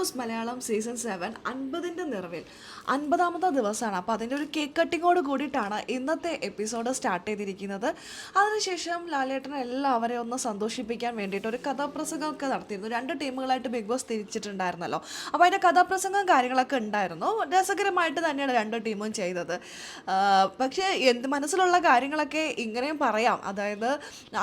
Boss Malayalam season 7 50ൻ്റെ നിറവിൽ 50ാമത്തെ ദിവസമാണ്. അപ്പോൾ അതിൻ്റെ ഒരു കേക്ക് കട്ടിങ്ങോട് കൂടിയിട്ടാണ് ഇന്നത്തെ എപ്പിസോഡ് സ്റ്റാർട്ട് ചെയ്തിരിക്കുന്നത്. അതിനുശേഷം ലാലേട്ടനെ എല്ലാവരെയും ഒന്ന് സന്തോഷിപ്പിക്കാൻ വേണ്ടിയിട്ട് ഒരു കഥാപ്രസംഗമൊക്കെ നടത്തിയിരുന്നു. 2 ടീമുകളായിട്ട് ബിഗ് ബോസ് തിരിച്ചിട്ടുണ്ടായിരുന്നല്ലോ. അപ്പോൾ അതിൻ്റെ കഥാപ്രസംഗം കാര്യങ്ങളൊക്കെ ഉണ്ടായിരുന്നു. രസകരമായിട്ട് തന്നെയാണ് 2 ടീമും ചെയ്തത്. പക്ഷേ എന്ത് മനസ്സിലുള്ള കാര്യങ്ങളൊക്കെ ഇങ്ങനെയും പറയാം, അതായത്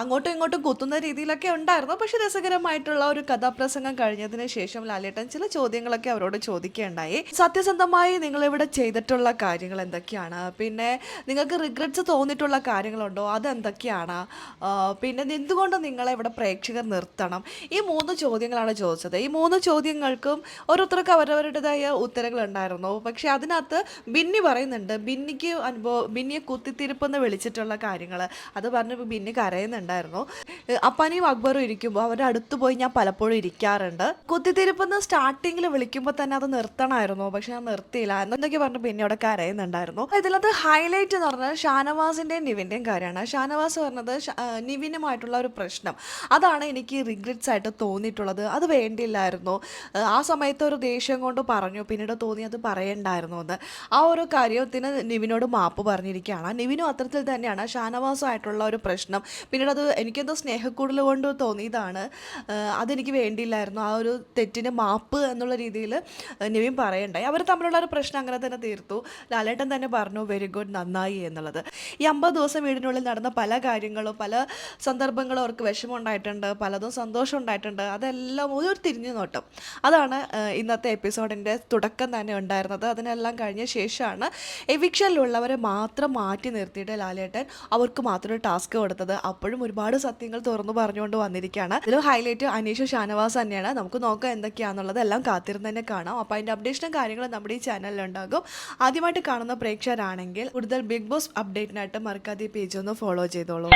അങ്ങോട്ടും ഇങ്ങോട്ടും കുത്തുന്ന രീതിയിലൊക്കെ ഉണ്ടായിരുന്നു. പക്ഷേ രസകരമായിട്ടുള്ള ഒരു കഥാപ്രസംഗം കഴിഞ്ഞതിന് ശേഷം ലാലേട്ടൻ ചില ചോദ്യങ്ങളൊക്കെ അവരോട് ചോദിക്കുകയുണ്ടായി. സത്യസന്ധമായി നിങ്ങളിവിടെ ചെയ്തിട്ടുള്ള കാര്യങ്ങൾ എന്തൊക്കെയാണ്, പിന്നെ നിങ്ങൾക്ക് റിഗ്രറ്റ്സ് തോന്നിയിട്ടുള്ള കാര്യങ്ങളുണ്ടോ, അതെന്തൊക്കെയാണ്, പിന്നെ എന്തുകൊണ്ട് നിങ്ങളെ ഇവിടെ പ്രേക്ഷകർ നിർത്തണം, ഈ 3 ചോദ്യങ്ങളാണ് ചോദിച്ചത്. ഈ 3 ചോദ്യങ്ങൾക്കും ഓരോരുത്തർക്ക് അവരവരുടേതായ ഉത്തരങ്ങളുണ്ടായിരുന്നു. പക്ഷെ അതിനകത്ത് ബിന്നി പറയുന്നുണ്ട്, ബിന്നിയെ കുത്തിത്തിരിപ്പെന്ന് വിളിച്ചിട്ടുള്ള കാര്യങ്ങൾ അത് പറഞ്ഞപ്പോൾ ബിന്നി കരയുന്നുണ്ടായിരുന്നു. അപ്പാനിയും അക്ബറും ഇരിക്കുമ്പോൾ അവരുടെ അടുത്ത് പോയി ഞാൻ പലപ്പോഴും ഇരിക്കാറുണ്ട്. കുത്തിത്തിരിപ്പെന്ന് സ്റ്റാർട്ടിങ്ങിൽ വിളിക്കുമ്പോൾ തന്നെ അത് നിർത്തണമായിരുന്നു, പക്ഷെ ഞാൻ നിർത്തിയില്ല എന്നൊക്കെ പറഞ്ഞ് പിന്നെ അവിടെ കരയുന്നുണ്ടായിരുന്നു. ഇതിലത് ഹൈലൈറ്റ് എന്ന് പറഞ്ഞാൽ ഷാനവാസിൻ്റെയും നിവിൻ്റെയും കാര്യമാണ്. ഷാനവാസ് പറഞ്ഞത് നിവിനുമായിട്ടുള്ള ഒരു പ്രശ്നം, അതാണ് എനിക്ക് റിഗ്രറ്റ്സ് ആയിട്ട് തോന്നിയിട്ടുള്ളത്, അത് വേണ്ടിയില്ലായിരുന്നു, ആ സമയത്ത് ഒരു ദേഷ്യം കൊണ്ട് പറഞ്ഞു, പിന്നീട് തോന്നി അത് പറയണ്ടായിരുന്നു എന്ന്. ആ ഒരു കാര്യത്തിന് നിവിനോട് മാപ്പ് പറഞ്ഞിരിക്കുകയാണ്. നിവിനും അത്തരത്തിൽ തന്നെയാണ് ഷാനവാസുമായിട്ടുള്ള ഒരു പ്രശ്നം, പിന്നീട് അത് എനിക്കെന്തോ സ്നേഹക്കൂടൽ കൊണ്ട് തോന്നിയതാണ്, അതെനിക്ക് വേണ്ടിയില്ലായിരുന്നു, ആ ഒരു തെറ്റിന് മാപ്പ് എന്നുള്ള രീതിയിൽ നിവിൻ പറയണ്ടായി. അവർ തമ്മിലുള്ള ഒരു പ്രശ്നം അങ്ങനെ തന്നെ തീർത്തു. ലാലേട്ടൻ തന്നെ പറഞ്ഞു വെരി ഗുഡ്, നന്നായി എന്നുള്ളത്. ഈ 50 ദിവസം വീടിനുള്ളിൽ നടന്ന പല കാര്യങ്ങളും പല സന്ദർഭങ്ങളും അവർക്ക് വിഷമം ഉണ്ടായിട്ടുണ്ട്, പലതും സന്തോഷം ഉണ്ടായിട്ടുണ്ട്, അതെല്ലാം ഒരു തിരിഞ്ഞു നോട്ടം. അതാണ് ഇന്നത്തെ എപ്പിസോഡിൻ്റെ തുടക്കം തന്നെ ഉണ്ടായിരുന്നത്. അതിനെല്ലാം കഴിഞ്ഞ ശേഷമാണ് എവിക്ഷനിലുള്ളവരെ മാത്രം മാറ്റി നിർത്തിയിട്ട് ലാലേട്ടൻ അവർക്ക് മാത്രം ടാസ്ക് കൊടുത്തത്. അപ്പോഴും ഒരുപാട് സത്യങ്ങൾ തുറന്നു പറഞ്ഞുകൊണ്ട് വന്നിരിക്കുകയാണ്. ഇതിലും ഹൈലൈറ്റ് അനീഷ് ഷാനവാസ് തന്നെയാണ്. നമുക്ക് നോക്കാം എന്തൊക്കെയാണെന്നുള്ളത്, എല്ലാം കാത്തിരുന്ന് തന്നെ കാണാം. അപ്പോൾ അതിൻ്റെ അപ്ഡേഷനും കാര്യങ്ങളും നമ്മുടെ ഈ ചാനലിലുണ്ടാകും. ആദ്യമായിട്ട് കാണുന്ന പ്രേക്ഷകരാണെങ്കിൽ കൂടുതൽ ബിഗ് ബോസ് അപ്ഡേറ്റിനായിട്ട് മറക്കാതെ ഈ പേജ് ഒന്ന് ഫോളോ ചെയ്തോളൂ.